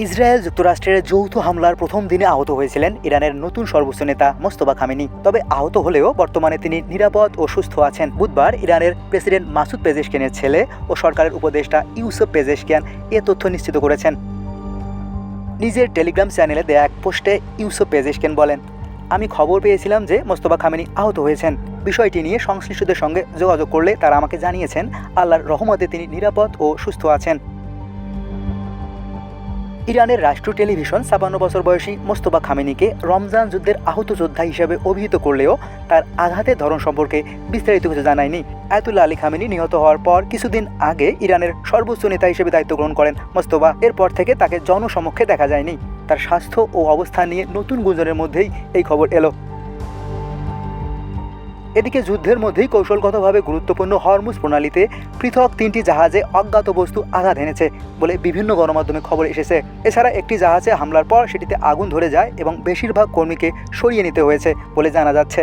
Israel যুক্তরাষ্ট্রের যৌথ হামলার প্রথম দিনে আহত হয়েছিলেন ইরানের নতুন সর্বোচ্চ নেতা মোস্তফা খামেনি। তবে আহত হলেও বর্তমানে তিনি নিরাপদ ও সুস্থ আছেন। বুধবার ইরানের প্রেসিডেন্ট মাসুদ পেজেশকিয়ানের ছেলে ও সরকারের উপদেষ্টা ইউসুফ পেজেশকিয়ান এ তথ্য নিশ্চিত করেছেন। নিজের টেলিগ্রাম চ্যানেলে দেয়া এক পোস্টে ইউসুফ পেজেশকিয়ান বলেন, আমি খবর পেয়েছিলাম যে মোস্তফা খামেনি আহত হয়েছেন। বিষয়টি নিয়ে সংশ্লিষ্টদের সঙ্গে যোগাযোগ করলে তারা আমাকে জানিয়েছেন আল্লাহর রহমতে তিনি নিরাপদ ও সুস্থ আছেন। ইরানের রাষ্ট্রীয় টেলিভিশন ৫৬ বছর বয়সী মোস্তফা খামেনিকে রমজান যুদ্ধের আহত যোদ্ধা হিসেবে অভিহিত করলেও তার আঘাতের ধরন সম্পর্কে বিস্তারিত কিছু জানায়নি। আয়াতুল্লাহ আলী খামেনি নিহত হওয়ার পর কিছুদিন আগে ইরানের সর্বোচ্চ নেতা হিসেবে দায়িত্ব গ্রহণ করেন মোস্তফা। এরপর থেকে তাকে জনসমক্ষে দেখা যায়নি। তার স্বাস্থ্য ও অবস্থান নিয়ে নতুন গুঞ্জনের মধ্যেই এই খবর এলো। এদিকে যুদ্ধের মধ্যেই কৌশলগতভাবে গুরুত্বপূর্ণ হরমুজ প্রণালীতে পৃথক ৩টি জাহাজে অজ্ঞাত বস্তু আঘাত এনেছে বলে বিভিন্ন গণমাধ্যমে খবর এসেছে। এছাড়া একটি জাহাজে হামলার পর সেটিতে আগুন ধরে যায় এবং বেশিরভাগ কর্মীকে সরিয়ে নিতে হয়েছে বলে জানা যাচ্ছে।